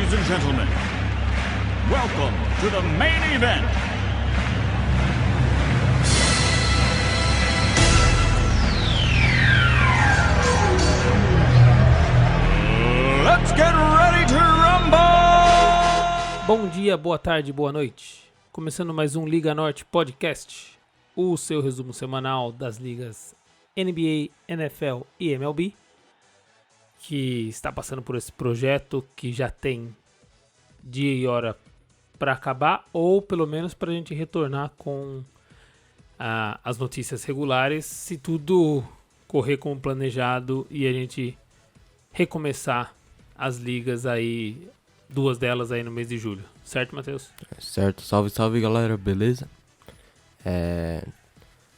Ladies and gentlemen, welcome to the main event. Let's get ready to rumble! Bom dia, boa tarde, boa noite. Começando mais um Liga Norte Podcast, o seu resumo semanal das ligas NBA, NFL e MLB, que está passando por esse projeto que já tem dia e hora para acabar, ou pelo menos para a gente retornar com as notícias regulares, se tudo correr como planejado e a gente recomeçar as ligas aí, duas delas aí no mês de julho. Certo, Matheus? Certo, salve, salve galera, beleza?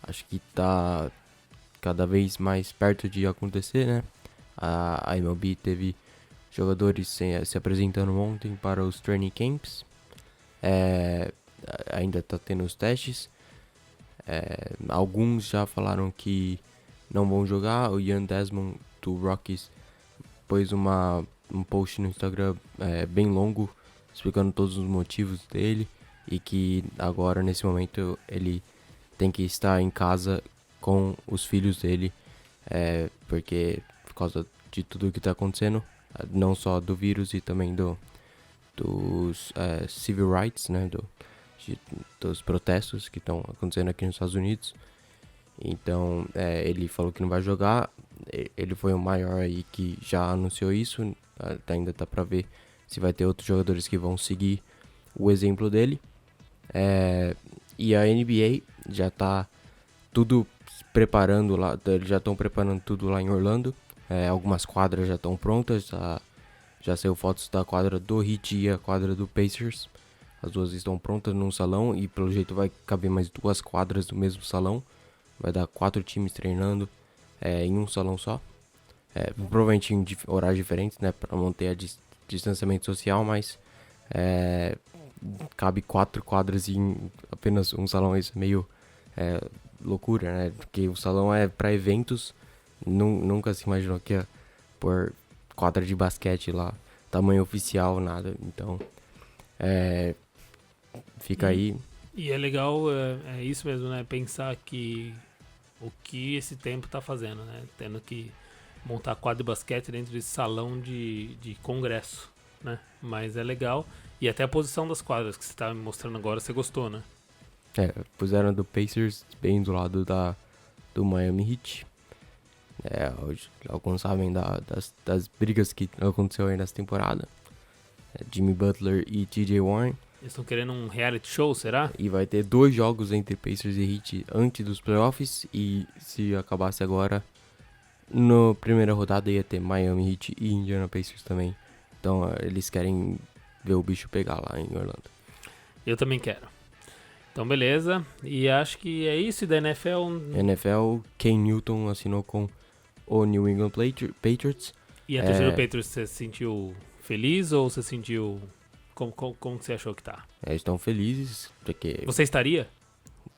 Acho que tá cada vez mais perto de acontecer, né? A MLB teve jogadores se apresentando ontem para os training camps. Ainda tá tendo os testes. Alguns já falaram que não vão jogar. O Ian Desmond do Rockies pôs um post no Instagram bem longo, explicando todos os motivos dele e que agora, nesse momento, ele tem que estar em casa com os filhos dele, porque por causa de tudo que está acontecendo, não só do vírus e também dos civil rights, né, dos protestos que estão acontecendo aqui nos Estados Unidos. Então, ele falou que não vai jogar. Ele foi o maior aí que já anunciou isso. Ainda tá pra ver se vai ter outros jogadores que vão seguir o exemplo dele. E a NBA já tá tudo preparando lá. Eles já estão preparando tudo lá em Orlando. Algumas quadras já estão prontas. Já saiu fotos da quadra do Heat e a quadra do Pacers. As duas estão prontas num salão e pelo jeito vai caber mais duas quadras do mesmo salão. Vai dar 4 times treinando em um salão só. Provavelmente em horários diferentes, né? Para manter distanciamento social, mas cabe 4 quadras em apenas um salão. Isso é meio loucura, né? Porque o salão é para eventos. Nunca se imaginou que ia pôr quadra de basquete lá, tamanho oficial, nada. Então, fica aí. E é legal, é isso mesmo, né? Pensar que o que esse tempo tá fazendo, né? Tendo que montar quadra de basquete dentro desse salão de congresso, né? Mas é legal. E até a posição das quadras que você tá me mostrando agora, você gostou, né? Puseram do Pacers bem do lado do Miami Heat. Alguns sabem das brigas que aconteceu aí nessa temporada. Jimmy Butler e TJ Warren. Eles estão querendo um reality show, será? E vai ter 2 jogos entre Pacers e Heat antes dos playoffs. E se acabasse agora, na primeira rodada ia ter Miami Heat e Indiana Pacers também. Então eles querem ver o bicho pegar lá em Orlando. Eu também quero. Então beleza. E acho que é isso. E da NFL, Ken Newton assinou com o New England Patriots. E a torcida do Patriots, você se sentiu feliz ou você sentiu... Como você achou que tá? Eles estão felizes, porque... Você estaria?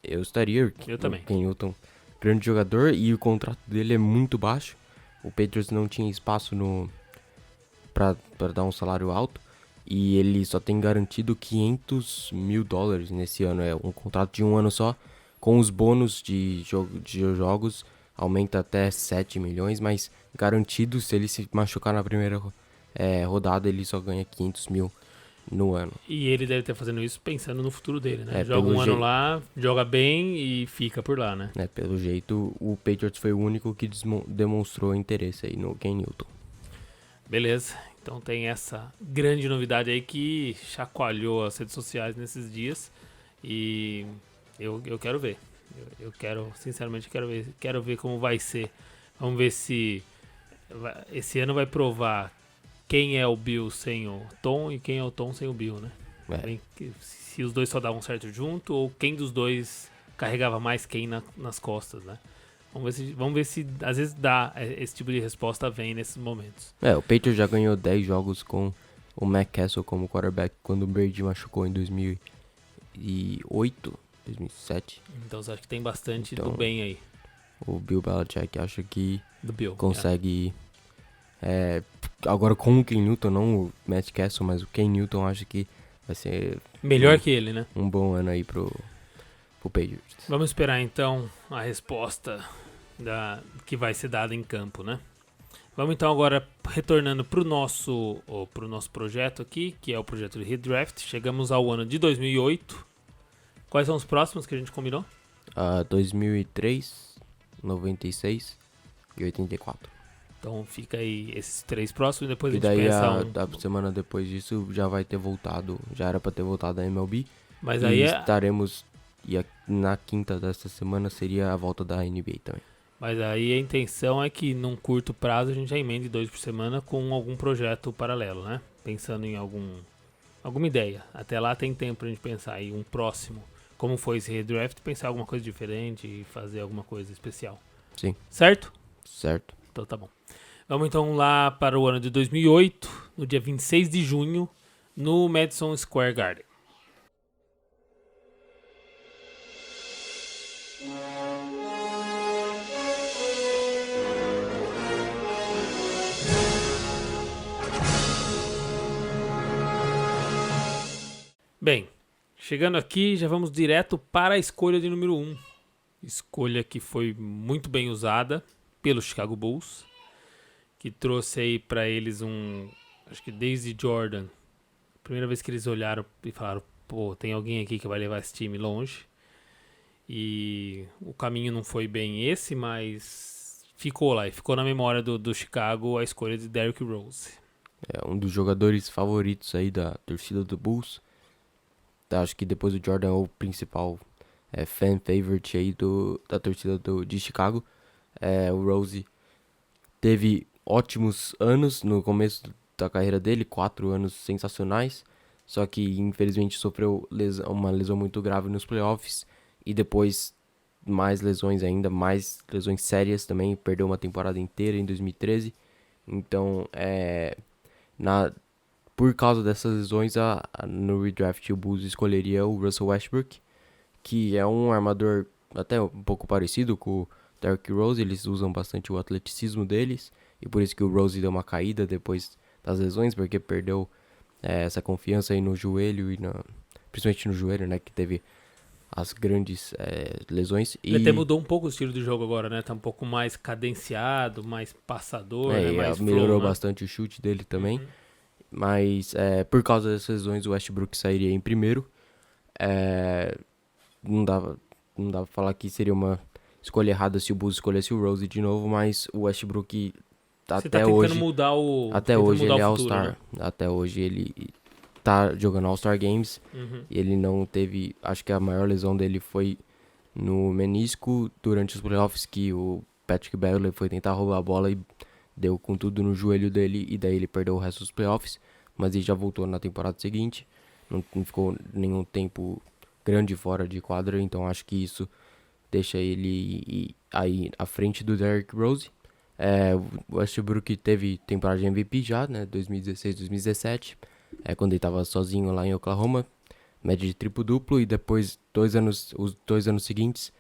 Eu estaria. Eu também. Ken Newton, grande jogador, e o contrato dele é muito baixo. O Patriots não tinha espaço pra dar um salário alto. E ele só tem garantido $500 mil nesse ano. É um contrato de um ano só. Com os bônus de jogos, aumenta até 7 milhões. Mas garantido, se ele se machucar na primeira rodada, ele só ganha 500 mil no ano. E ele deve estar fazendo isso pensando no futuro dele, né? Joga um ano lá, joga bem e fica por lá, né? Pelo jeito, o Patriots foi o único que demonstrou interesse aí no Ken Newton. Beleza. Então tem essa grande novidade aí que chacoalhou as redes sociais nesses dias. E eu quero ver. Eu quero, sinceramente, quero ver como vai ser. Vamos ver se esse ano vai provar quem é o Bill sem o Tom e quem é o Tom sem o Bill, né? Se os dois só davam certo junto ou quem dos dois carregava mais quem nas costas, né? Vamos ver se às vezes dá esse tipo de resposta vem nesses momentos. O Patriots já ganhou 10 jogos com o Matt Castle como quarterback quando o Brady machucou em 2008, 2007. Então você acha que tem bastante do bem aí. O Bill Belichick acha que consegue agora com o Ken Newton, não o Matt Castle, mas o Ken Newton, acho que vai ser Melhor que ele, né? um bom ano aí pro Patriots. Vamos esperar então a resposta que vai ser dada em campo, né? Vamos então agora retornando pro nosso projeto aqui, que é o projeto de redraft. Chegamos ao ano de 2008. Quais são os próximos que a gente combinou? 2003, 96 e 84. Então fica aí esses 3 próximos e depois E a gente daí pensa a semana depois disso já vai ter voltado, já era pra ter voltado a MLB. Mas E aí estaremos, na quinta desta semana seria a volta da NBA também. Mas aí a intenção é que num curto prazo a gente já emende 2 por semana com algum projeto paralelo, né? Pensando em alguma ideia. Até lá tem tempo pra gente pensar em um próximo, como foi esse redraft, pensar alguma coisa diferente e fazer alguma coisa especial. Sim. Certo? Certo. Então tá bom. Vamos então lá para o ano de 2008, no dia 26 de junho, no Madison Square Garden. Bem, chegando aqui, já vamos direto para a escolha de número 1. Escolha que foi muito bem usada pelo Chicago Bulls, que trouxe aí para eles acho que desde Jordan, primeira vez que eles olharam e falaram, pô, tem alguém aqui que vai levar esse time longe. E o caminho não foi bem esse, mas ficou lá, e ficou na memória do Chicago a escolha de Derrick Rose. É um dos jogadores favoritos aí da torcida do Bulls. Acho que depois do Jordan é o principal fan favorite aí da torcida de Chicago. O Rose teve ótimos anos no começo da carreira dele, 4 anos sensacionais. Só que infelizmente sofreu uma lesão muito grave nos playoffs. E depois mais lesões ainda, mais lesões sérias também. Perdeu uma temporada inteira em 2013. Então, por causa dessas lesões, no redraft o Bulls escolheria o Russell Westbrook, que é um armador até um pouco parecido com o Derrick Rose. Eles usam bastante o atleticismo deles, e por isso que o Rose deu uma caída depois das lesões, porque perdeu essa confiança aí no joelho, principalmente no joelho, né, que teve as grandes lesões. Ele até mudou um pouco o estilo de jogo agora, né? Tá um pouco mais cadenciado, mais passador, né? Mais melhorou flow, bastante o chute dele também. Uhum. Mas por causa dessas lesões o Westbrook sairia em primeiro. Não dava pra falar que seria uma escolha errada se o Bulls escolhesse o Rose de novo, mas o Westbrook Você tá tentando mudar o até hoje ele é All-Star. All-Star. Né? Até hoje ele tá jogando All-Star Games. Uhum. E ele não teve, acho que a maior lesão dele foi no menisco durante os playoffs, que o Patrick Beverley foi tentar roubar a bola e deu com tudo no joelho dele, e daí ele perdeu o resto dos playoffs, mas ele já voltou na temporada seguinte, não ficou nenhum tempo grande fora de quadra, então acho que isso deixa ele aí à frente do Derrick Rose. O Westbrook teve temporada de MVP já, né, 2016, 2017, quando ele estava sozinho lá em Oklahoma, média de triplo-duplo, e depois os 2 anos seguintes,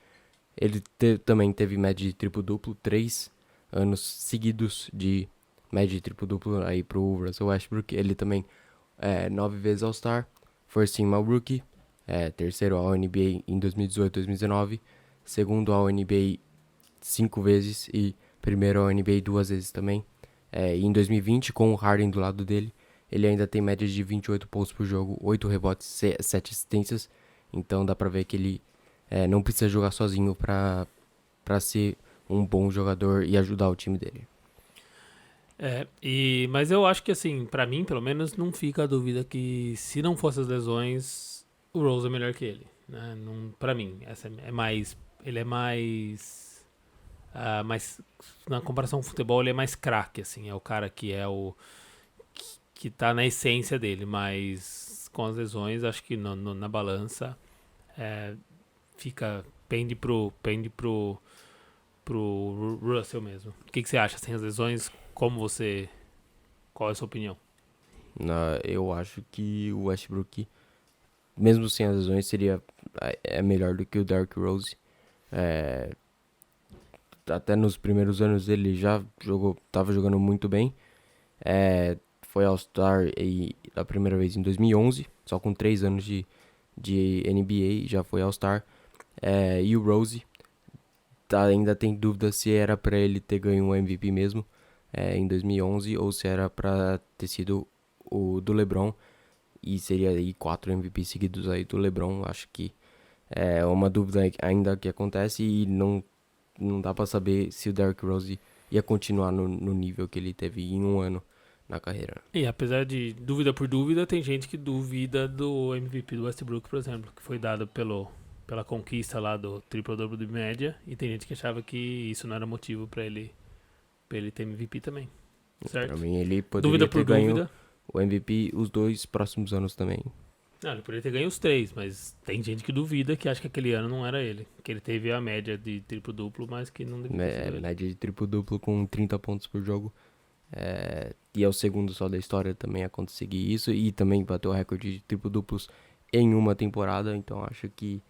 ele também teve média de triplo-duplo, 3 anos seguidos de média de triplo-duplo aí pro Russell Westbrook. Ele também 9 vezes All-Star, First Team All-Rookie, terceiro All-NBA em 2018, 2019, segundo All-NBA 5 vezes e primeiro All-NBA 2 vezes também. E em 2020, com o Harden do lado dele, ele ainda tem média de 28 pontos por jogo, 8 rebotes, 7 assistências. Então dá pra ver que ele não precisa jogar sozinho pra ser um bom jogador e ajudar o time dele. Mas eu acho que assim, pra mim, pelo menos, não fica a dúvida que se não fosse as lesões, o Rose é melhor que ele, né? Não, pra mim, ele é mais na comparação com o futebol, ele é mais craque, assim, é o cara que que tá na essência dele, mas com as lesões, acho que na balança pende pro Russell mesmo. O que você acha sem as lesões? Qual é a sua opinião? Eu acho que o Westbrook, mesmo sem as lesões, seria melhor do que o Derrick Rose. Até nos primeiros anos ele já tava jogando muito bem. Foi All-Star a primeira vez em 2011, só com 3 anos de NBA, já foi All-Star. E o Rose ainda tem dúvida se era pra ele ter ganho um MVP mesmo em 2011 ou se era pra ter sido o do LeBron. E seria aí 4 MVP seguidos aí do LeBron. Acho que é uma dúvida ainda que acontece e não dá pra saber se o Derrick Rose ia continuar no nível que ele teve em um ano na carreira. E apesar de dúvida por dúvida, tem gente que duvida do MVP do Westbrook, por exemplo, que foi dado pela conquista lá do triple-double de média, e tem gente que achava que isso não era motivo pra ele ter MVP também, certo? Pra mim ele poderia Dúvida ter por ganho dúvida. o MVP os 2 próximos anos também. Não, ele poderia ter ganho os 3, mas tem gente que duvida, que acha que aquele ano não era ele. Que ele teve a média de triplo-duplo, mas que não devia ter sido ele. Média de triplo-duplo com 30 pontos por jogo. E é o segundo só da história também a conseguir isso. E também bateu o recorde de triplo-duplos em uma temporada. Então acho que...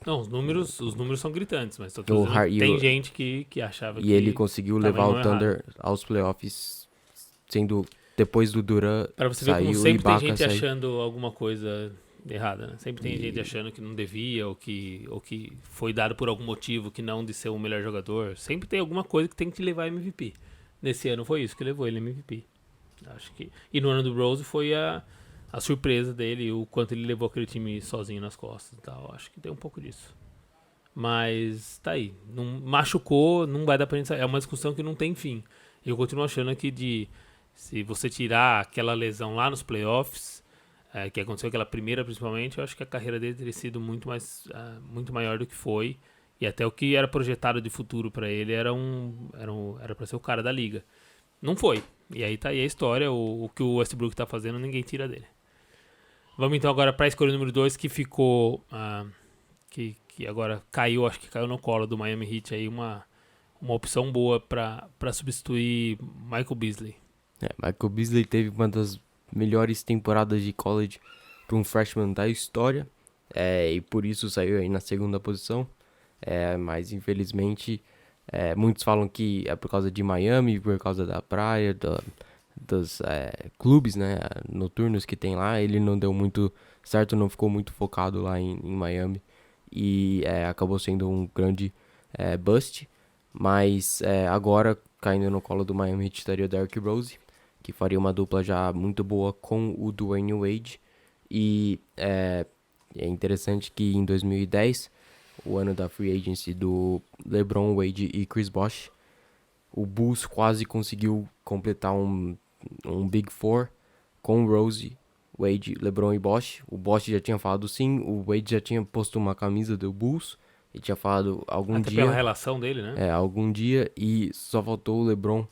Não, os números são gritantes, mas tô dizendo que tem gente que achava que... E ele conseguiu levar o Thunder aos playoffs, sendo depois do Durant pra você ver saiu, como sempre tem gente saiu. achando alguma coisa errada, né? Sempre tem gente achando que não devia ou que foi dado por algum motivo que não de ser o melhor jogador. Sempre tem alguma coisa que tem que te levar MVP. Nesse ano foi isso que levou ele MVP. Acho que... E no ano do Rose foi a surpresa dele, o quanto ele levou aquele time sozinho nas costas e tal. Acho que tem um pouco disso. Mas tá aí. Não machucou, não vai dar pra gente sair. É uma discussão que não tem fim. Eu continuo achando que se você tirar aquela lesão lá nos playoffs, que aconteceu aquela primeira principalmente, eu acho que a carreira dele teria sido muito maior do que foi. E até o que era projetado de futuro pra ele era pra ser o cara da liga. Não foi. E aí tá aí a história. O que o Westbrook tá fazendo, ninguém tira dele. Vamos então agora pra escolha número 2, que ficou... que agora caiu, acho que caiu no colo do Miami Heat aí, uma opção boa pra substituir Michael Beasley. Michael Beasley teve uma das melhores temporadas de college para um freshman da história, e por isso saiu aí na segunda posição, mas infelizmente muitos falam que é por causa de Miami, por causa da praia, dos clubes, né, noturnos que tem lá. Ele não deu muito certo, não ficou muito focado lá em Miami e acabou sendo um grande bust, mas agora caindo no colo do Miami Heat estaria o Derrick Rose, que faria uma dupla já muito boa com o Dwayne Wade. E é interessante que em 2010, o ano da free agency do LeBron, Wade e Chris Bosh, o Bulls quase conseguiu completar um Big Four com Rose, Wade, LeBron e Bosh. O Bosh já tinha falado sim, o Wade já tinha posto uma camisa do Bulls e tinha falado algum Até dia. pela relação dele, né? Algum dia, e só faltou o LeBron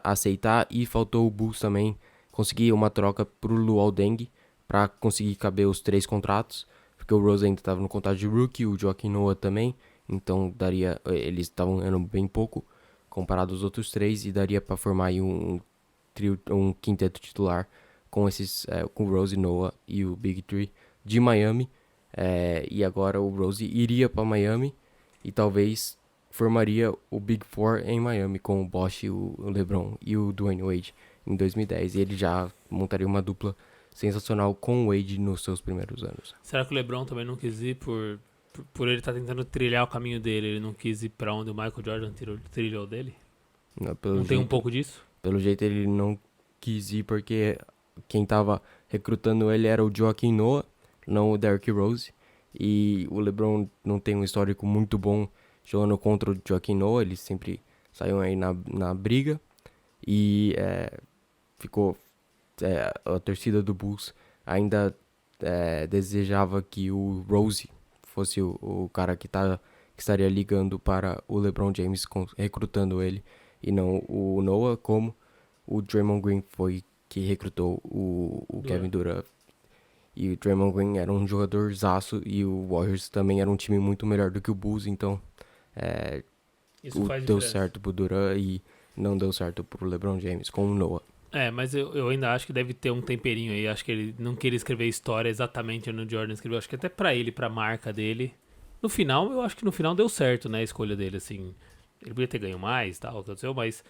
aceitar, e faltou o Bulls também conseguir uma troca pro Luol Deng para conseguir caber os 3 contratos, porque o Rose ainda estava no contrato de rookie, o Joakim Noah também, então eles estavam ganhando bem pouco comparado aos outros 3 e daria para formar aí um quinteto titular com com o Rose, Noah e o Big Three de Miami. E agora o Rose iria para Miami e talvez formaria o Big Four em Miami com o Bosh, o LeBron e o Dwayne Wade em 2010. E ele já montaria uma dupla sensacional com o Wade nos seus primeiros anos. Será que o LeBron também não quis ir por ele estar tentando trilhar o caminho dele? Ele não quis ir pra onde o Michael Jordan trilhou dele? Não tem um pouco disso? Pelo jeito ele não quis ir porque quem tava recrutando ele era o Joakim Noah, não o Derrick Rose. E o LeBron não tem um histórico muito bom jogando contra o Joakim Noah, eles sempre saíram aí na briga. E ficou... a torcida do Bulls ainda desejava que o Rose fosse o cara que estaria ligando para o LeBron James, recrutando ele, e não o Noah, como o Draymond Green foi que recrutou o Kevin Durant. E o Draymond Green era um jogador zaço e o Warriors também era um time muito melhor do que o Bulls, então Isso faz deu diferença. certo pro Durant e não deu certo pro LeBron James com o Noah. Mas eu ainda acho que deve ter um temperinho aí. Acho que ele não queria escrever história exatamente onde o Jordan escreveu. Acho que até pra ele, pra marca dele. No final, eu acho que no final deu certo, né, a escolha dele, assim. Ele podia ter ganho mais, tal, aconteceu, mas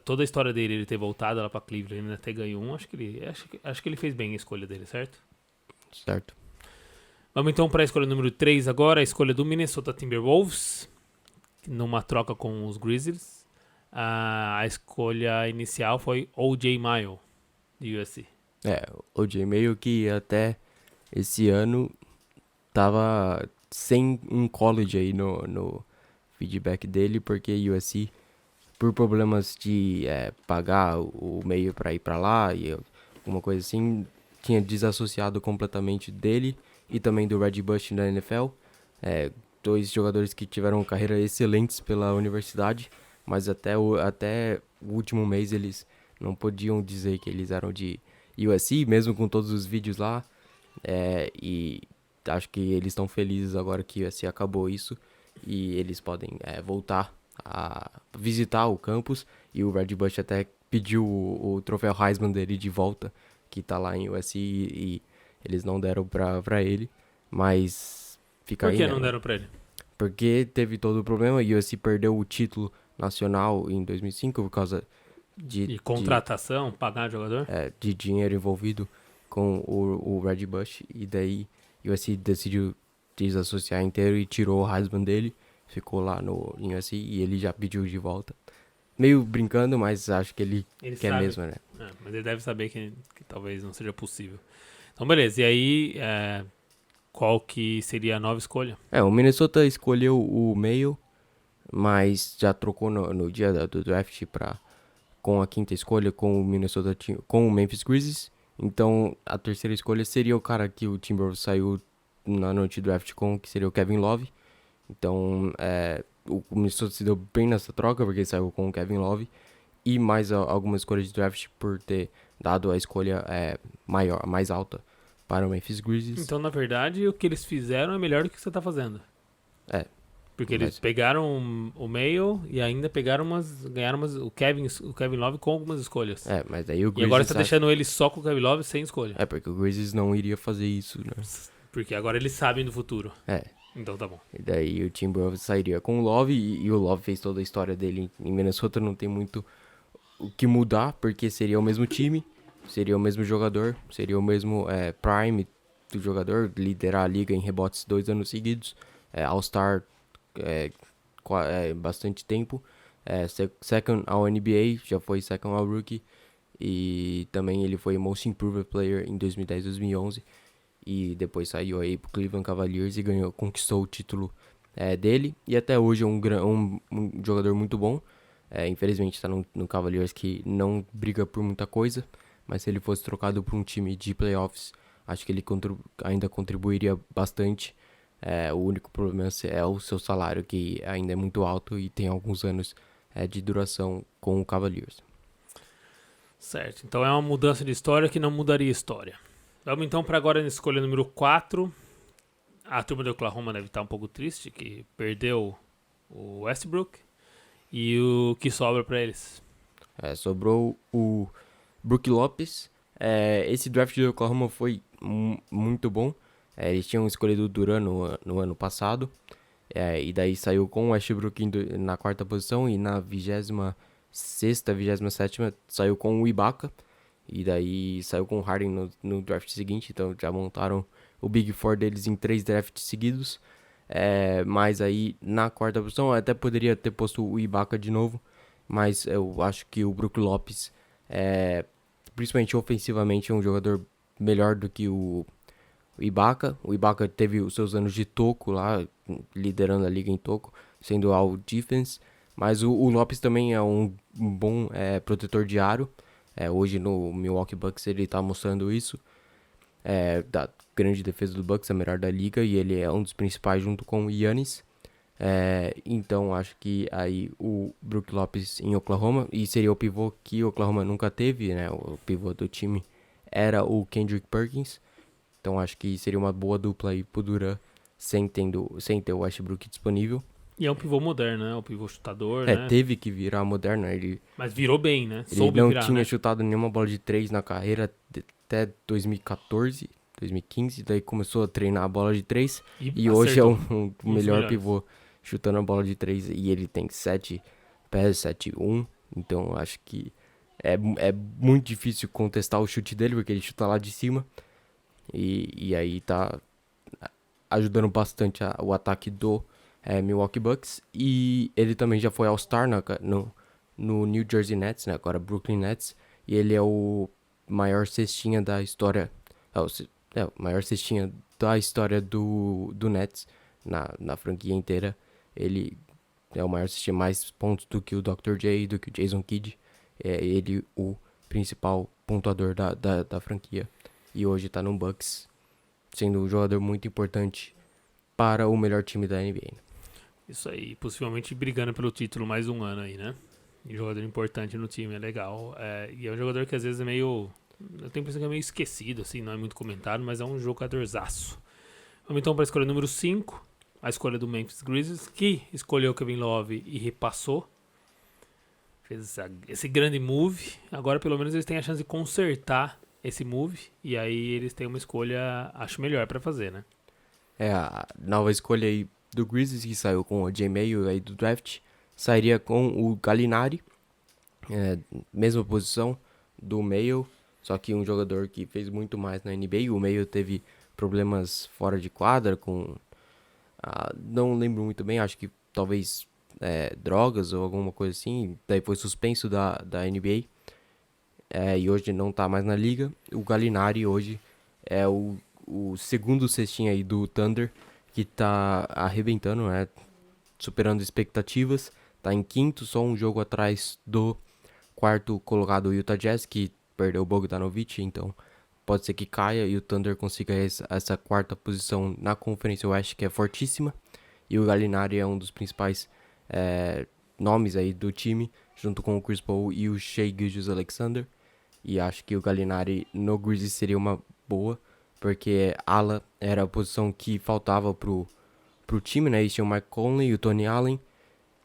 toda a história dele, ele ter voltado lá pra Cleveland, ele ainda ter ganho um, acho que ele fez bem a escolha dele, certo? Certo. Vamos então para a escolha número 3 agora, a escolha do Minnesota Timberwolves, numa troca com os Grizzlies. A escolha inicial foi O.J. Mayo, de USC. O O.J. Mayo que até esse ano tava sem um college aí no feedback dele, porque USC, por problemas de pagar o meio para ir para lá e alguma coisa assim, tinha desassociado completamente dele e também do Reggie Bush na NFL. Dois jogadores que tiveram carreiras excelentes pela universidade, mas até o último mês eles não podiam dizer que eles eram de USC, mesmo com todos os vídeos lá. E acho que eles estão felizes agora que USC acabou isso e eles podem voltar a visitar o campus. E o Reggie Bush até pediu o troféu Heisman dele de volta, que tá lá em USC, e eles não deram pra ele, mas fica aí. Por que não deram pra ele? Porque teve todo o problema, e o USC perdeu o título nacional em 2005 por causa de contratação, pagar jogador? De dinheiro envolvido com o Reggie Bush, e daí o USC decidiu desassociar inteiro e tirou o Heisman dele, ficou lá em USC e ele já pediu de volta. Meio brincando, mas acho que ele quer sabe. Mesmo, né? Mas ele deve saber que talvez não seja possível. Então, beleza. E aí, qual que seria a nova escolha? O Minnesota escolheu o Mayo, mas já trocou no dia do draft com a quinta escolha com o Memphis Grizzlies. Então, a terceira escolha seria o cara que o Timberwolves saiu na noite do draft que seria o Kevin Love. Então, o Minnesota se deu bem nessa troca, porque ele saiu com o Kevin Love. E mais algumas escolhas de draft por ter dado a escolha mais alta para o Memphis Grizzlies. Então, na verdade, o que eles fizeram é melhor do que você está fazendo. Porque eles pegaram o Mayo e ainda ganharam o Kevin Love com algumas escolhas. Mas daí o Grizzlies... E agora você tá deixando ele só com o Kevin Love sem escolha. Porque o Grizzlies não iria fazer isso, né? Porque agora eles sabem do futuro. Então tá bom. E daí o Timberwolves sairia com o Love, e o Love fez toda a história dele em Minnesota, não tem muito o que mudar, porque seria o mesmo time, seria o mesmo jogador, seria o mesmo prime do jogador, liderar a liga em rebotes 2 anos seguidos, All-Star bastante tempo, second ao NBA, já foi second ao Rookie, e também ele foi Most Improved Player em 2010 e 2011, e depois saiu aí pro Cleveland Cavaliers e conquistou o título dele, e até hoje é um jogador muito bom. Infelizmente está no Cavaliers, que não briga por muita coisa, mas se ele fosse trocado por um time de playoffs, acho que ele ainda contribuiria bastante. O único problema é o seu salário, que ainda é muito alto e tem alguns anos de duração com o Cavaliers. Certo, então é uma mudança de história que não mudaria a história. Vamos então para agora na escolha número 4. A turma do Oklahoma deve estar um pouco triste, que perdeu o Westbrook. E o que sobra para eles? Sobrou o Brook Lopes. Esse draft do Oklahoma foi muito bom. Eles tinham escolhido o Duran no ano passado. E daí saiu com o Westbrook na quarta posição. E na 26ª, 27ª saiu com o Ibaka. E daí saiu com o Harden no draft seguinte. Então já montaram o Big Four deles em 3 drafts seguidos. Mas aí na quarta posição até poderia ter posto o Ibaka de novo. Mas eu acho que o Brook Lopes, principalmente ofensivamente, é um jogador melhor do que o Ibaka. O Ibaka teve os seus anos de toco lá, liderando a liga em toco, sendo all defense. Mas o Lopes também é um bom protetor de aro. Hoje no Milwaukee Bucks ele está mostrando isso. Da grande defesa do Bucks, a melhor da liga, e ele é um dos principais junto com o Giannis. Então acho que aí o Brook Lopes em Oklahoma, e seria o pivô que o Oklahoma nunca teve, né? O pivô do time era o Kendrick Perkins. Então acho que seria uma boa dupla aí pro Duran, sem ter o Westbrook disponível. E é um pivô moderno, né? O pivô chutador, né? Teve que virar moderno. Mas virou bem, né? Ele não tinha chutado nenhuma bola de 3 na carreira até 2014, 2015. Daí começou a treinar a bola de 3. E hoje é o melhor pivô chutando a bola de 3. E ele tem 7 pés, 7'1". Então eu acho que é muito difícil contestar o chute dele, porque ele chuta lá de cima. E aí tá ajudando bastante o ataque do Milwaukee Bucks. E ele também já foi All-Star no New Jersey Nets, né? Agora Brooklyn Nets. E ele é o maior cestinha da história. O maior cestinha da história do Nets na franquia inteira. Ele é o maior cestinha, mais pontos do que o Dr. J, do que o Jason Kidd. É ele o principal pontuador da franquia. E hoje tá no Bucks, sendo um jogador muito importante para o melhor time da NBA. Né? Isso aí, possivelmente brigando pelo título mais um ano aí, né? E jogador importante no time, é legal. E é um jogador que às vezes é meio... Eu tenho a impressão que é meio esquecido, assim, não é muito comentado, mas é um jogadorzaço. Vamos então para a escolha número 5, a escolha do Memphis Grizzlies, que escolheu Kevin Love e repassou. Fez esse grande move. Agora pelo menos eles têm a chance de consertar esse move. E aí eles têm uma escolha, acho melhor para fazer, né? A nova escolha aí do Grizzlies, que saiu com o J-Mail aí do draft, sairia com o Gallinari, mesma posição do Mail, só que um jogador que fez muito mais na NBA. O Mail teve problemas fora de quadra com... não lembro muito bem, acho que talvez drogas ou alguma coisa assim. Daí foi suspenso da NBA. E hoje não tá mais na liga. O Gallinari hoje é o segundo cestinho aí do Thunder, que tá arrebentando, né? Superando expectativas. Tá em quinto, só um jogo atrás do quarto colocado Utah Jazz, que perdeu o Bogdanovic, então pode ser que caia e o Thunder consiga essa quarta posição na Conferência Oeste, que é fortíssima. E o Gallinari é um dos principais nomes aí do time, junto com o Chris Paul e o Shai Gilgeous-Alexander. E acho que o Gallinari no Grizzlies seria uma boa, porque ala era a posição que faltava pro time, né? Eles tinham o Mike Conley e o Tony Allen,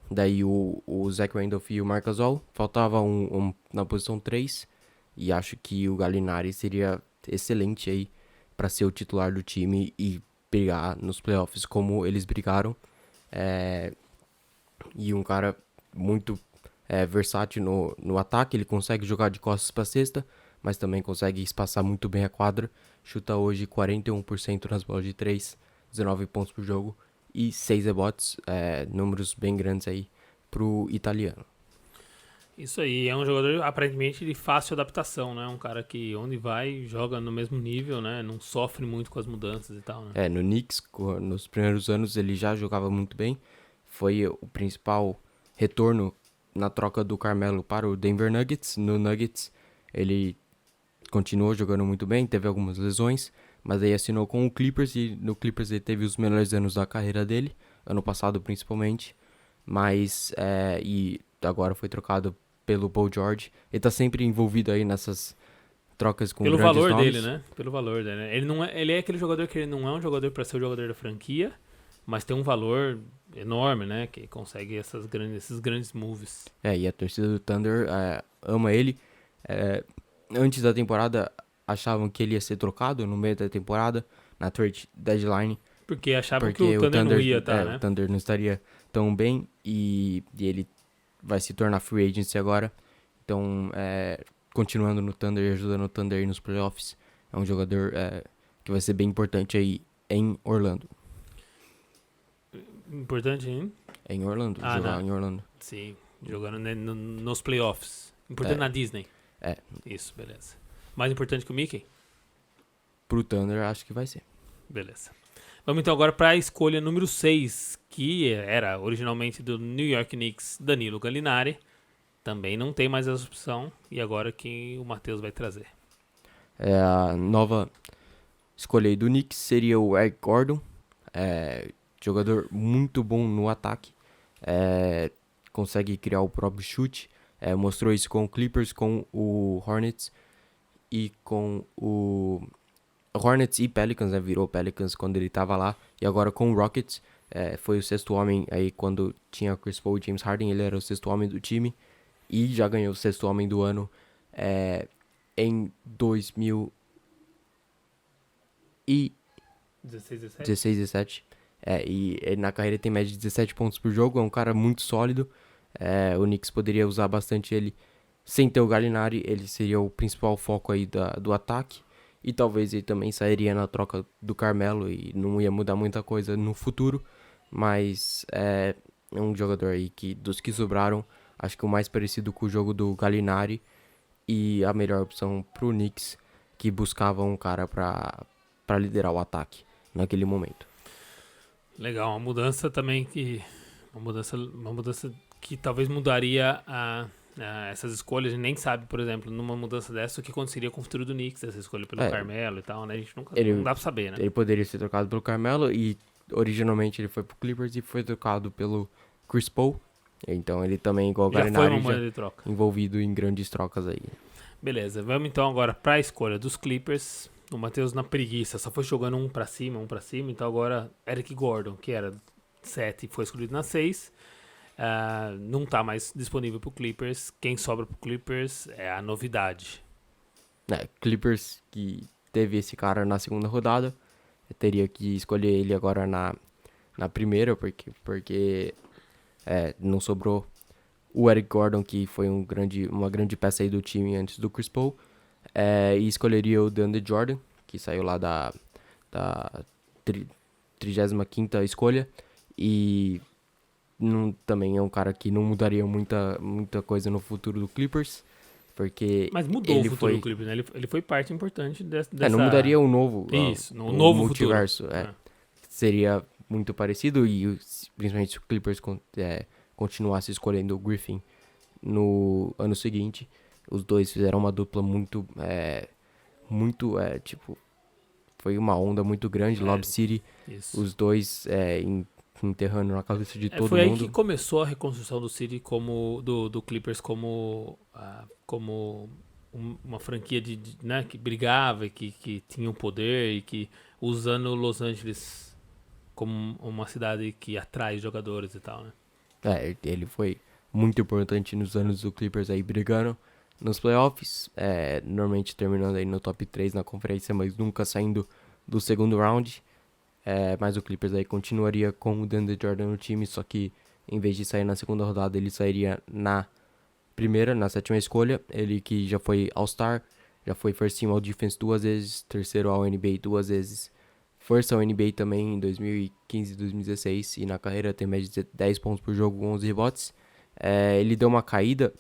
daí o Zach Randolph e o Marc Gasol. Faltava um na posição 3, e acho que o Gallinari seria excelente aí para ser o titular do time e brigar nos playoffs como eles brigaram. E um cara muito versátil no ataque. Ele consegue jogar de costas para cesta, mas também consegue espaçar muito bem a quadra. Chuta hoje 41% nas bolas de 3, 19 pontos por jogo e 6 rebotes, números bem grandes aí pro italiano. Isso aí, é um jogador aparentemente de fácil adaptação, né? Um cara que onde vai joga no mesmo nível, né? Não sofre muito com as mudanças e tal, né? No Knicks, nos primeiros anos ele já jogava muito bem. Foi o principal retorno na troca do Carmelo para o Denver Nuggets. No Nuggets ele continuou jogando muito bem, teve algumas lesões, mas aí assinou com o Clippers, e no Clippers ele teve os melhores anos da carreira dele, ano passado principalmente, mas e agora foi trocado pelo Paul George. Ele tá sempre envolvido aí nessas trocas com Pelo grandes valor nomes. dele, né? Pelo valor dele, né? Ele é aquele jogador que ele não é um jogador para ser o jogador da franquia, mas tem um valor enorme, né? Que consegue esses grandes moves. E a torcida do Thunder ama ele. Antes da temporada achavam que ele ia ser trocado no meio da temporada, na trade deadline. Porque achavam que o Thunder não ia estar, né? O Thunder não estaria tão bem, e ele vai se tornar free agency agora. Então, continuando no Thunder e ajudando o Thunder nos playoffs. É um jogador que vai ser bem importante aí em Orlando. Importante, hein? Em Orlando, jogar em Orlando. Sim, jogando nos playoffs. Importante na Disney. Isso, beleza. Mais importante que o Mickey? Pro Thunder, acho que vai ser. Beleza. Vamos então agora para a escolha número 6, que era originalmente do New York Knicks, Danilo Gallinari. Também não tem mais essa opção, e agora que o Matheus vai trazer. A nova escolha aí do Knicks seria o Eric Gordon. Jogador muito bom no ataque. Consegue criar o próprio chute. Mostrou isso com o Clippers, com o Hornets e com o Hornets e Pelicans, né? Virou Pelicans quando ele tava lá. E agora com o Rockets, foi o sexto homem aí quando tinha Chris Paul e James Harden. Ele era o sexto homem do time e já ganhou o sexto homem do ano em 2016, 17. E ele, na carreira, tem média de 17 pontos por jogo. É um cara muito sólido. O Knicks poderia usar bastante ele sem ter o Gallinari, ele seria o principal foco aí do ataque. E talvez ele também sairia na troca do Carmelo e não ia mudar muita coisa no futuro. Mas é um jogador aí que, dos que sobraram, acho que o mais parecido com o jogo do Gallinari e a melhor opção pro Knicks, que buscava um cara pra liderar o ataque naquele momento. Legal, uma mudança também que... Uma mudança que talvez mudaria essas escolhas. A gente nem sabe, por exemplo, numa mudança dessa, o que aconteceria com o futuro do Knicks, essa escolha pelo Carmelo e tal, né? A gente não dá pra saber, né? Ele poderia ser trocado pelo Carmelo e originalmente ele foi pro Clippers e foi trocado pelo Chris Paul. Então ele também, igual o Gallinari, já envolvido em grandes trocas aí. Beleza, vamos então agora pra escolha dos Clippers. O Matheus na preguiça, só foi jogando um pra cima, então agora Eric Gordon, que era 7 foi escolhido na 6. Não tá mais disponível pro Clippers. Quem sobra pro Clippers é a novidade. Clippers que teve esse cara na segunda rodada. Eu teria que escolher ele agora na primeira, porque não sobrou o Eric Gordon, que foi uma grande peça aí do time antes do Chris Paul. E escolheria o DeAndre Jordan, que saiu lá da 35ª escolha. E também é um cara que não mudaria muita coisa no futuro do Clippers. Mas mudou o futuro do Clippers, né? Ele foi parte importante dessa... não mudaria o novo... Isso, o novo multiverso. Seria muito parecido e principalmente se o Clippers continuasse escolhendo o Griffin no ano seguinte. Os dois fizeram uma dupla muito foi uma onda muito grande, Lob City. Isso. Os dois enterrando na cabeça de todo mundo. Foi aí que começou a reconstrução do City do Clippers como uma franquia né, que brigava e que tinha um poder e que usando Los Angeles como uma cidade que atrai jogadores e tal, né? Ele foi muito importante nos anos do Clippers aí brigando nos playoffs, normalmente terminando aí no top 3 na conferência, mas nunca saindo do segundo round. Mas o Clippers aí continuaria com o DeAndre Jordan no time, só que em vez de sair na segunda rodada, ele sairia na primeira, na 7ª escolha. Ele que já foi All-Star, já foi First Team All-Defense 2 vezes, terceiro All-NBA 2 vezes, First All-NBA também em 2015 e 2016, e na carreira tem média de 10 pontos por jogo, 11 rebotes. Ele deu uma caída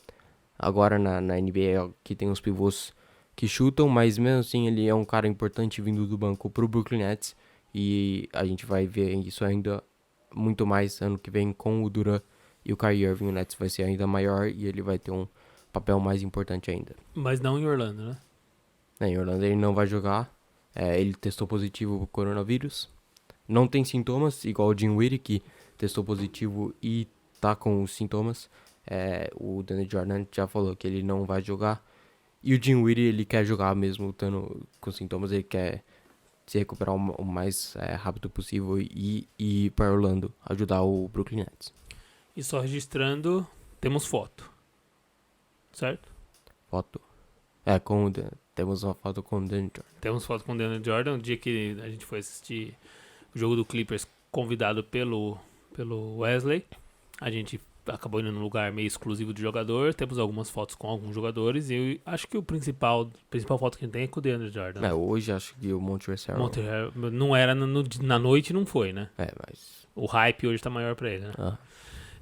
agora na NBA, que tem os pivôs que chutam, mas mesmo assim ele é um cara importante vindo do banco pro Brooklyn Nets. E a gente vai ver isso ainda muito mais ano que vem com o Durant e o Kyrie Irving. O Nets vai ser ainda maior e ele vai ter um papel mais importante ainda. Mas não em Orlando, né? Em Orlando ele não vai jogar. Ele testou positivo pro coronavírus. Não tem sintomas, igual o Dinwiddie, que testou positivo e tá com os sintomas. O DeAndre Jordan já falou que ele não vai jogar. E o Dinwiddie, ele quer jogar mesmo estando com sintomas. Ele quer se recuperar o mais rápido possível e ir para Orlando ajudar o Brooklyn Nets. E só registrando, temos foto, certo? Foto. Temos uma foto com o DeAndre Jordan. Temos foto com o DeAndre Jordan, no dia que a gente foi assistir o jogo do Clippers convidado pelo Wesley. A gente acabou indo num lugar meio exclusivo de jogador. Temos algumas fotos com alguns jogadores. E eu acho que a principal foto que a gente tem é com o DeAndre Jordan. Hoje acho que o Montrezl Harrell não era na noite, não foi, né? Mas o hype hoje tá maior pra ele, né?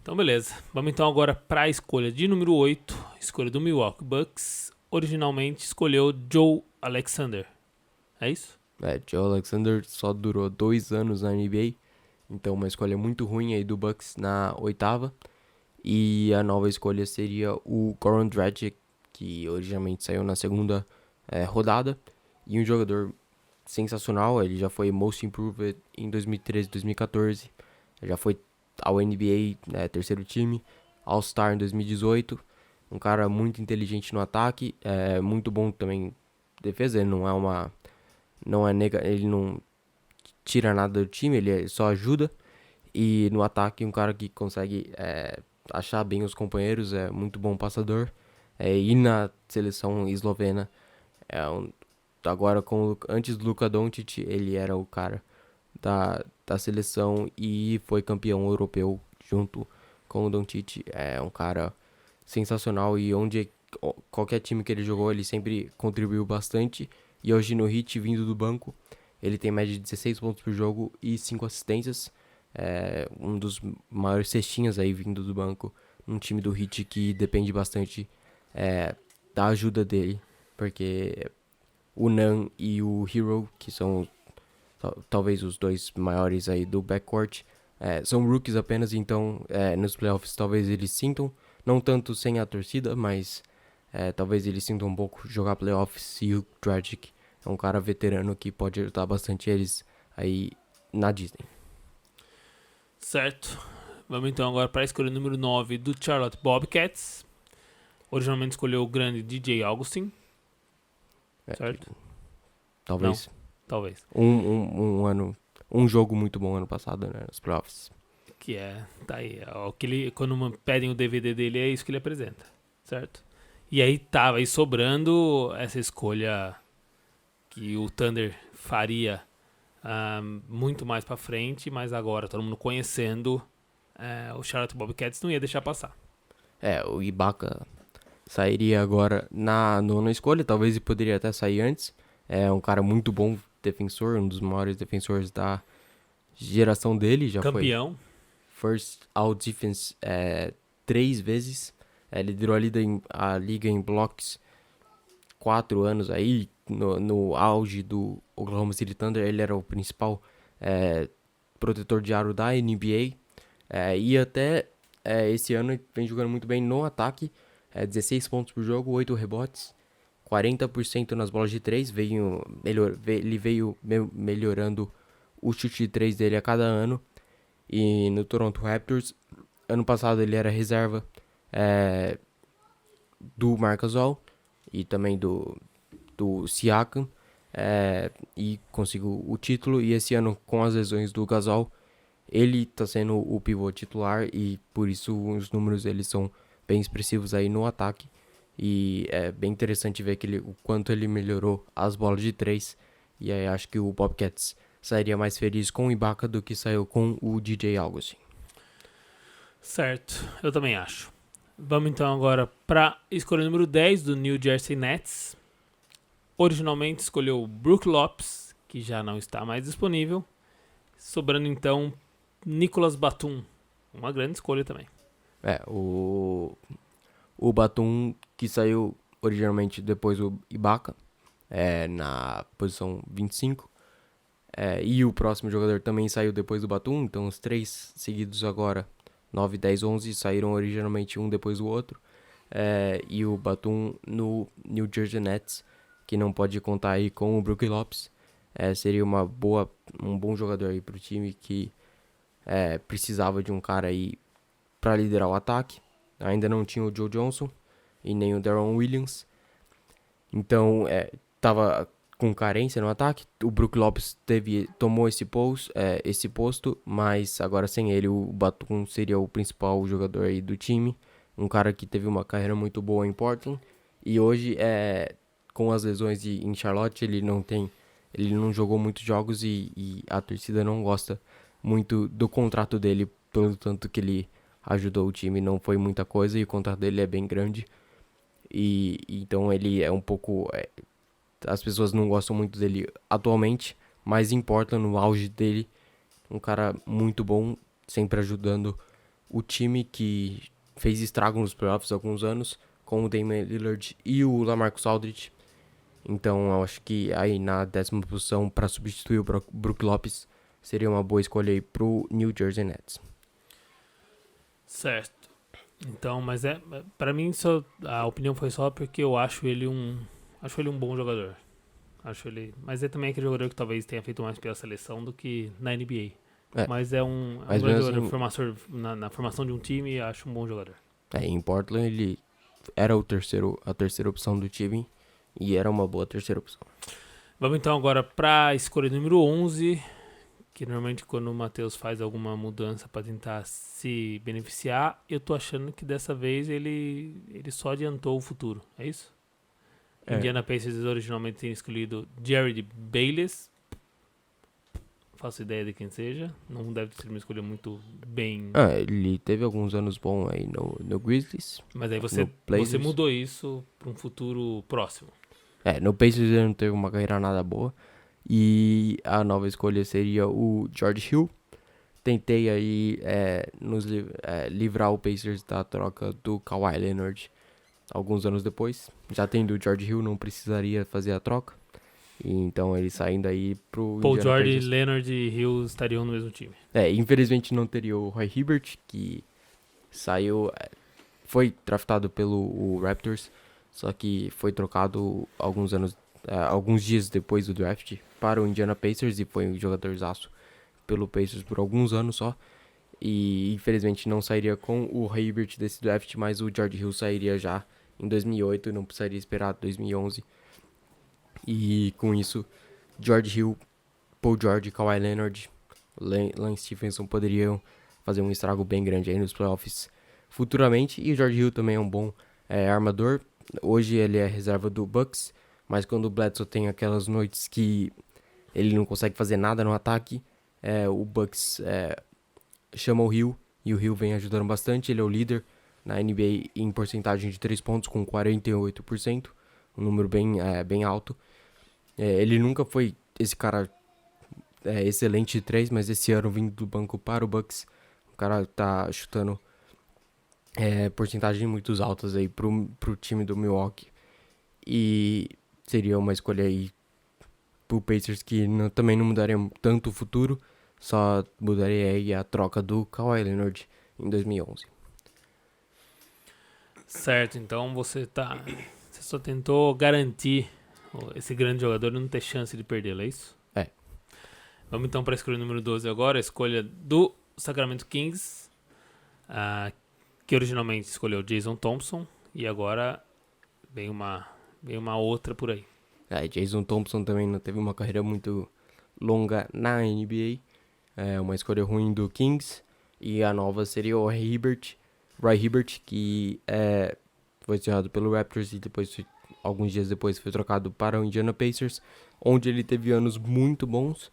Então beleza, vamos então agora pra escolha de número 8. Escolha do Milwaukee Bucks. Originalmente escolheu Joe Alexander. É isso? Joe Alexander só durou 2 anos na NBA. Então uma escolha muito ruim aí do Bucks na 8ª. E a nova escolha seria o Goran Dragic, que originalmente saiu na 2ª rodada. E um jogador sensacional, ele já foi Most Improved em 2013 e 2014. Já foi ao NBA, terceiro time, All-Star em 2018. Um cara muito inteligente no ataque, muito bom também em defesa. Ele ele não tira nada do time, ele só ajuda. E no ataque, um cara que consegue achar bem os companheiros, é muito bom passador. E na seleção eslovena, agora antes do Luka Doncic, ele era o cara da seleção e foi campeão europeu junto com o Doncic. É um cara sensacional e qualquer time que ele jogou, ele sempre contribuiu bastante. E hoje no Heat, vindo do banco, ele tem média de 16 pontos por jogo e 5 assistências. É um dos maiores cestinhas aí vindo do banco. Um time do Heat que depende bastante da ajuda dele. Porque o Nan e o Hero, que são talvez os dois maiores aí do backcourt, são rookies apenas, então nos playoffs talvez eles sintam, não tanto sem a torcida, mas talvez eles sintam um pouco jogar playoffs. E o Dragic é um cara veterano que pode ajudar bastante eles aí na Disney. Certo. Vamos então agora para a escolha número 9 do Charlotte Bobcats. Originalmente escolheu o grande DJ Augustin. Certo? Talvez. Não, talvez. Um jogo muito bom ano passado, né, nos playoffs. Que tá aí. Quando pedem o DVD dele, é isso que ele apresenta. Certo? E aí tava aí sobrando essa escolha que o Thunder faria muito mais pra frente, mas agora todo mundo conhecendo o Charlotte Bobcats não ia deixar passar. O Ibaka sairia agora na nona escolha, talvez ele poderia até sair antes. É um cara muito bom defensor, um dos maiores defensores da geração dele. Já campeão. Foi First All Defense 3 vezes. Liderou a liga em blocks 4 anos aí. No auge do Oklahoma City Thunder, ele era o principal protetor de aro da NBA. E até esse ano ele vem jogando muito bem no ataque. 16 pontos por jogo, 8 rebotes, 40% nas bolas de 3. Ele veio melhorando o chute de 3 dele a cada ano. E no Toronto Raptors, ano passado ele era reserva do Marc Gasol e também do Siakam, e conseguiu o título. E esse ano, com as lesões do Gasol, ele está sendo o pivô titular e por isso os números eles são bem expressivos aí no ataque. E é bem interessante ver o quanto ele melhorou as bolas de 3. E aí acho que o Bobcats sairia mais feliz com o Ibaka do que saiu com o DJ Augustin. Certo, eu também acho. Vamos então agora para escolha número 10 do New Jersey Nets. Originalmente escolheu o Brook Lopes, que já não está mais disponível. Sobrando então Nicolas Batum. Uma grande escolha também. O Batum, que saiu originalmente depois do Ibaka, na posição 25. E o próximo jogador também saiu depois do Batum. Então os 3 seguidos agora, 9, 10, 11, saíram originalmente um depois do outro. E o Batum no New Jersey Nets, que não pode contar aí com o Brook Lopes, seria um bom jogador aí pro time que precisava de um cara aí para liderar o ataque. Ainda não tinha o Joe Johnson e nem o Deron Williams, então tava com carência no ataque. O Brook Lopes tomou esse posto, mas agora sem ele o Batum seria o principal jogador aí do time, um cara que teve uma carreira muito boa em Portland e hoje com as lesões em Charlotte ele não jogou muitos jogos e a torcida não gosta muito do contrato dele, pelo tanto que ele ajudou o time. Não foi muita coisa e o contrato dele é bem grande, e então ele é um pouco as pessoas não gostam muito dele atualmente, mas em Portland, no auge dele, um cara muito bom, sempre ajudando o time que fez estrago nos playoffs há alguns anos, com o Damian Lillard e o LaMarcus Aldridge. Então eu acho que aí na 10ª posição, para substituir o Brook Lopes, seria uma boa escolha aí pro New Jersey Nets. Certo. Então, mas pra mim a opinião foi só porque eu acho ele um bom jogador. Mas também é aquele jogador que talvez tenha feito mais pela seleção do que na NBA. Mas é um grande jogador na formação de um time, e acho um bom jogador. Em Portland ele era a terceira opção do time e era uma boa terceira opção. Vamos então agora pra escolha número 11, que normalmente quando o Matheus faz alguma mudança para tentar se beneficiar, eu tô achando que dessa vez ele só adiantou o futuro, é isso? Indiana Pacers originalmente tem escolhido Jared Bayless. faço ideia de quem seja. Não deve ser uma escolha muito bem... Ele teve alguns anos bons aí no Grizzlies. Mas aí no você Blazers. mudou isso para um futuro próximo. No Pacers ele não teve uma carreira nada boa. E a nova escolha seria o George Hill. Tentei aí livrar o Pacers da troca do Kawhi Leonard alguns anos depois. Já tendo o George Hill, não precisaria fazer a troca. E então ele saindo aí pro Paul Indiana George, Pacers. Leonard e Hill estariam no mesmo time. Infelizmente não teria o Roy Hibbert, que saiu... foi draftado pelo Raptors, só que foi trocado alguns dias depois do draft para o Indiana Pacers e foi um jogadorzaço pelo Pacers por alguns anos só. E infelizmente não sairia com o Roy Hibbert desse draft, mas o George Hill sairia já em 2008, não precisaria esperar 2011. E com isso, George Hill, Paul George, Kawhi Leonard, Lance Stephenson poderiam fazer um estrago bem grande aí nos playoffs futuramente. E o George Hill também é um bom armador. Hoje ele é reserva do Bucks, mas quando o Bledsoe tem aquelas noites que ele não consegue fazer nada no ataque, o Bucks chama o Hill, e o Hill vem ajudando bastante. Ele é o líder na NBA em porcentagem de 3 pontos com 48%, um número bem alto. Ele nunca foi esse cara excelente de 3, mas esse ano vindo do banco para o Bucks, o cara tá chutando porcentagens muito altas aí pro time do Milwaukee. E seria uma escolha aí pro Pacers que também não mudaria tanto o futuro, só mudaria aí a troca do Kawhi Leonard em 2011. Certo, então você só tentou garantir esse grande jogador não ter chance de perdê-lo, é isso? Vamos então para a escolha número 12 agora, a escolha do Sacramento Kings, que originalmente escolheu Jason Thompson, e agora vem uma outra por aí. Jason Thompson também não teve uma carreira muito longa na NBA, uma escolha ruim do Kings, e a nova seria o Roy Hibbert, que foi tirado pelo Raptors e depois, alguns dias depois, foi trocado para o Indiana Pacers, onde ele teve anos muito bons,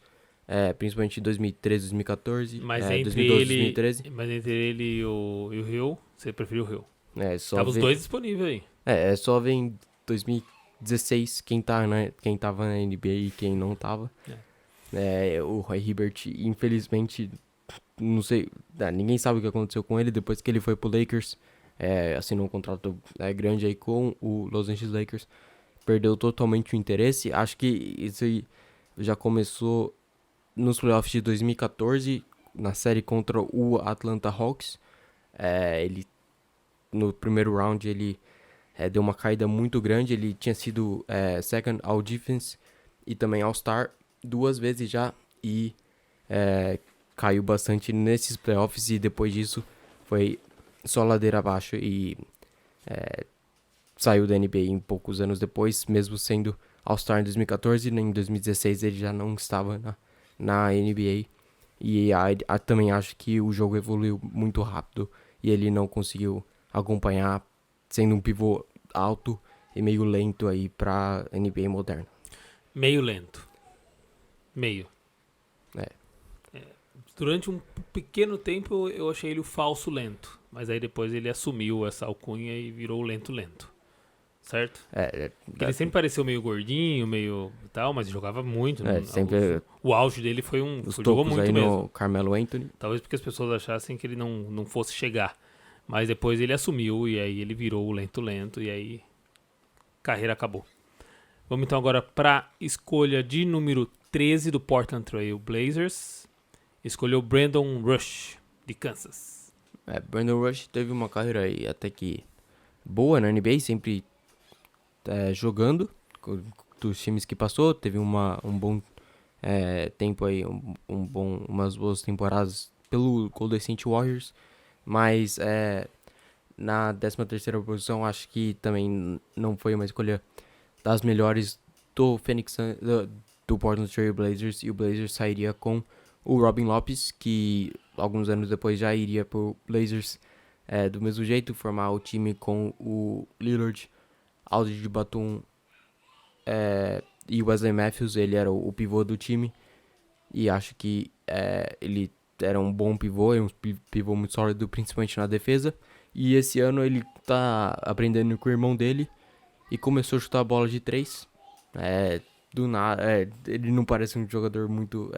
principalmente em 2013, 2014, Mas 2012, 2013. Mas entre ele e o Hill, você preferiu o Hill? Só os dois disponíveis aí. É só ver em 2016 quem tava na NBA e quem não tava. O Roy Hibbert, infelizmente, não sei, ninguém sabe o que aconteceu com ele depois que ele foi pro Lakers. Assinou um contrato grande aí com o Los Angeles Lakers. Perdeu totalmente o interesse. Acho que isso aí já começou nos playoffs de 2014, na série contra o Atlanta Hawks. Ele, no primeiro round, ele deu uma caída muito grande. Ele tinha sido second all defense e também all-star 2 vezes já, e caiu bastante nesses playoffs, e depois disso foi só ladeira abaixo, e saiu da NBA em poucos anos depois, mesmo sendo all-star em 2014, em 2016 ele já não estava na NBA, e também acho que o jogo evoluiu muito rápido e ele não conseguiu acompanhar, sendo um pivô alto e meio lento aí pra NBA moderna. Meio lento. Meio. Durante um pequeno tempo eu achei ele o falso lento, mas aí depois ele assumiu essa alcunha e virou o lento. Certo? Ele sempre pareceu meio gordinho, meio tal, mas jogava muito. Sempre o auge dele foi jogou muito aí mesmo. No Carmelo Anthony. Talvez porque as pessoas achassem que ele não fosse chegar. Mas depois ele assumiu e aí ele virou o lento e aí carreira acabou. Vamos então agora para escolha de número 13 do Portland Trail Blazers. Escolheu Brandon Rush, de Kansas. Brandon Rush teve uma carreira aí até que boa na NBA, sempre jogando dos times que passou. Teve um bom tempo aí, umas boas temporadas pelo Golden State Warriors. Mas na 13ª posição, acho que também não foi uma escolha das melhores do do Portland Trail Blazers, e o Blazers sairia com o Robin Lopez, que alguns anos depois já iria pro Blazers do mesmo jeito, formar o time com o Lillard, Aldridge Batum e Wesley Matthews. Ele era o pivô do time, E acho que ele era um bom pivô, é um pivô muito sólido, principalmente na defesa. E esse ano ele tá aprendendo com o irmão dele e começou a chutar a bola de 3. Do nada, ele não parece um jogador muito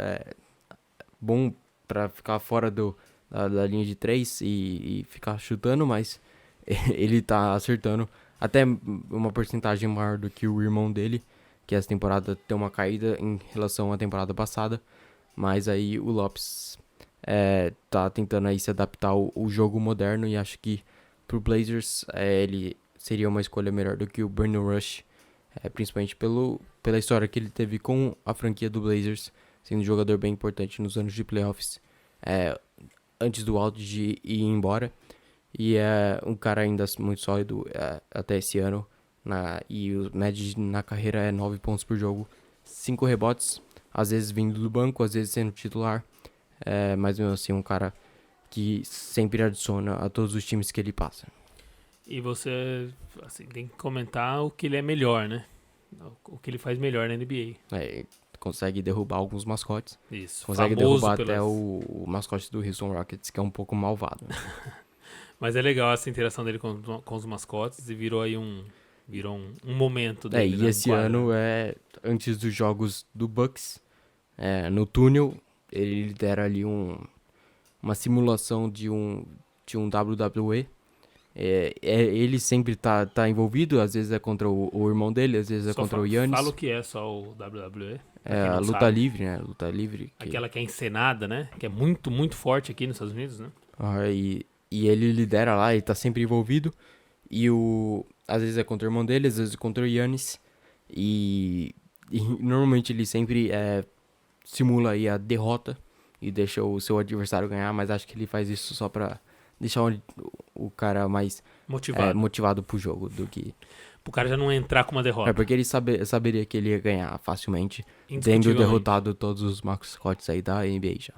bom pra ficar fora da linha de 3 e ficar chutando, mas ele tá acertando até uma porcentagem maior do que o irmão dele, que essa temporada tem uma caída em relação à temporada passada, mas aí o Lopes tá tentando aí se adaptar ao jogo moderno e acho que pro Blazers ele seria uma escolha melhor do que o Brandon Rush, principalmente pela história que ele teve com a franquia do Blazers, sendo um jogador bem importante nos anos de playoffs, antes do Aldridge ir embora. E é um cara ainda muito sólido até esse ano. E o médio na carreira é 9 pontos por jogo, 5 rebotes, às vezes vindo do banco, às vezes sendo titular. Mas mesmo assim, um cara que sempre adiciona a todos os times que ele passa. E você assim, tem que comentar o que ele é melhor, né? O que ele faz melhor na NBA. Consegue derrubar alguns mascotes. Isso. Consegue derrubar até o mascote do Houston Rockets, que é um pouco malvado. Né? Mas é legal essa interação dele com os mascotes e virou aí um momento dele. E esse ano, antes dos jogos do Bucks, no túnel, ele lidera ali uma simulação de um WWE. Ele sempre tá envolvido, às vezes é contra o irmão dele, às vezes é contra o Giannis. Fala o que é só o WWE. A luta sabe. Livre, né? Luta livre. Aquela que é encenada, né? Que é muito, muito forte aqui nos Estados Unidos, né? E ele lidera lá, ele tá sempre envolvido. E às vezes é contra o irmão dele, às vezes é contra o Giannis. E normalmente ele sempre simula aí a derrota e deixa o seu adversário ganhar, mas acho que ele faz isso só pra deixar o cara mais motivado pro jogo do que... Pro cara já não entrar com uma derrota. Porque ele saberia que ele ia ganhar facilmente, tendo derrotado todos os mascotes aí da NBA já.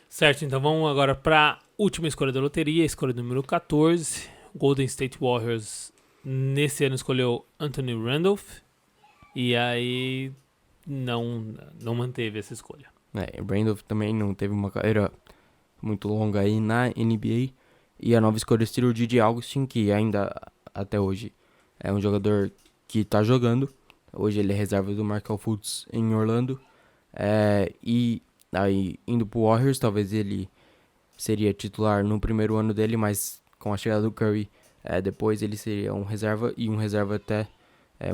Certo, então vamos agora pra última escolha da loteria, escolha número 14. Golden State Warriors nesse ano escolheu Anthony Randolph e aí não manteve essa escolha. Randolph também não teve uma carreira muito longa aí na NBA. E a nova escolha seria o DJ Augustin, que ainda até hoje é um jogador que tá jogando. Hoje ele é reserva do Markelle Fultz em Orlando. E aí indo pro Warriors, talvez ele seria titular no primeiro ano dele, mas com a chegada do Curry, depois ele seria um reserva, e um reserva até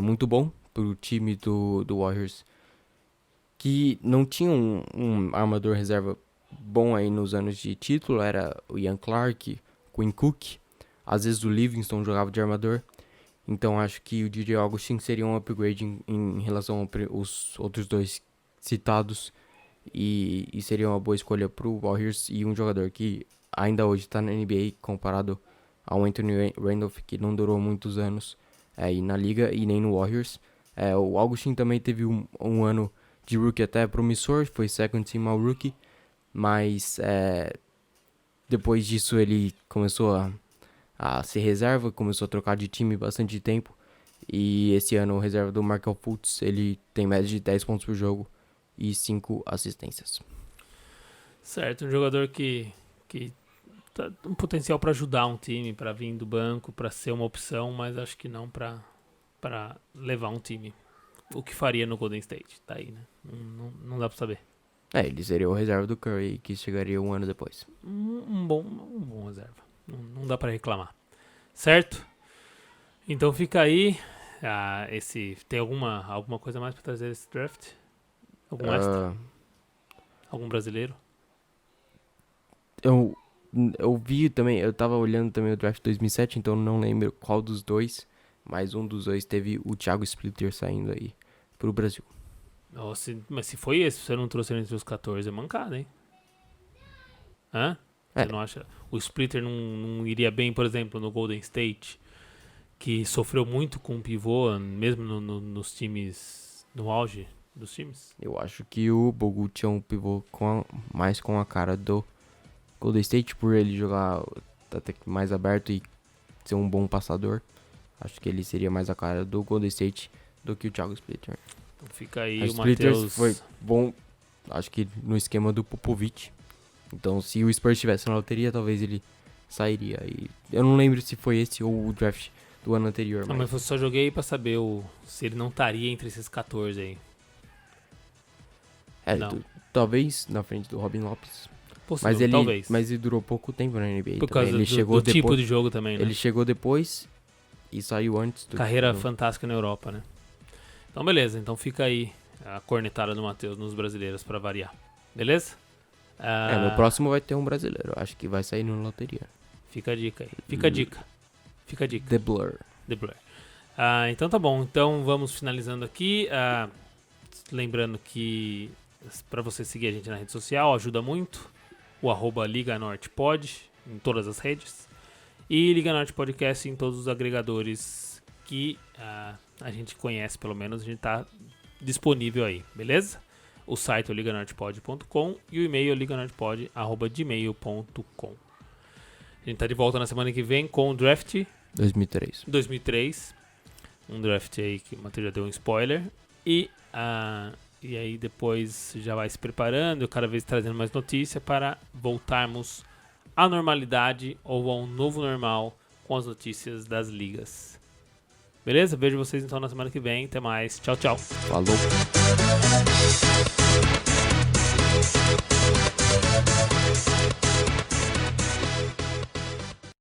muito bom pro time do Warriors, que não tinha um armador reserva bom aí nos anos de título. Era o Ian Clark, Quinn Cook, às vezes o Livingston jogava de armador. Então acho que o DJ Augustin seria um upgrade em relação aos outros dois citados, e seria uma boa escolha pro Warriors, e um jogador que ainda hoje está na NBA comparado ao Anthony Randolph, que não durou muitos anos aí na liga e nem no Warriors. O Augustin também teve um ano de rookie até promissor, foi second team all rookie, mas depois disso ele começou a ser reserva, começou a trocar de time bastante tempo, e esse ano o reserva do Markelle Fultz, ele tem média de 10 pontos por jogo e 5 assistências. Certo, um jogador que tá um potencial para ajudar um time, para vir do banco, para ser uma opção, mas acho que não para levar um time. O que faria no Golden State, tá aí, né? Não dá para saber. Ele seria o reserva do Curry, que chegaria um ano depois. Um bom reserva. Não dá para reclamar. Certo? Então fica aí. Tem alguma coisa mais para trazer esse draft? Algum extra? Algum brasileiro? Eu vi também, eu tava olhando também o draft 2007, então não lembro qual dos dois, mas um dos dois teve o Thiago Splitter saindo aí pro Brasil. Nossa, mas se foi esse, você não trouxe ele entre os 14, é mancada, hein? Hã? Você não acha? O Splitter não iria bem, por exemplo, no Golden State, que sofreu muito com o pivô, mesmo nos times, no auge dos times? Eu acho que o Bogut é um pivô mais com a cara do Golden State, por ele jogar até mais aberto e ser um bom passador. Acho que ele seria mais a cara do Golden State do que o Thiago Splitter. Então fica aí o Matheus foi bom acho que no esquema do Popovich. Então, se o Spurs estivesse na loteria, talvez ele sairia. E eu não lembro se foi esse ou o draft do ano anterior. Mas eu só joguei pra saber se ele não estaria entre esses 14 aí. Não. Talvez na frente do Robin Lopes. Possível, talvez. Mas ele durou pouco tempo na NBA. Por causa do depois, tipo de jogo também, né? Ele chegou depois e saiu antes. Carreira fantástica na Europa, né? Então, beleza. Então fica aí a cornetada do Matheus nos brasileiros pra variar. Beleza? No próximo vai ter um brasileiro. Acho que vai sair na loteria. Fica a dica aí. Fica a dica. The Blur. Então tá bom. Então vamos finalizando aqui. Lembrando que pra você seguir a gente na rede social ajuda muito. O @LigaNortePod em todas as redes. E Liga Norte Podcast em todos os agregadores que a gente conhece, pelo menos. A gente tá disponível aí, beleza? O site é o liganortepod.com e o e-mail é liganortepod@gmail.com. A gente tá de volta na semana que vem com o draft 2003. Um draft aí que o Matheus já deu um spoiler. E aí depois já vai se preparando, cada vez trazendo mais notícia para voltarmos à normalidade ou a um novo normal com as notícias das ligas. Beleza? Vejo vocês então na semana que vem. Até mais. Tchau, tchau. Falou.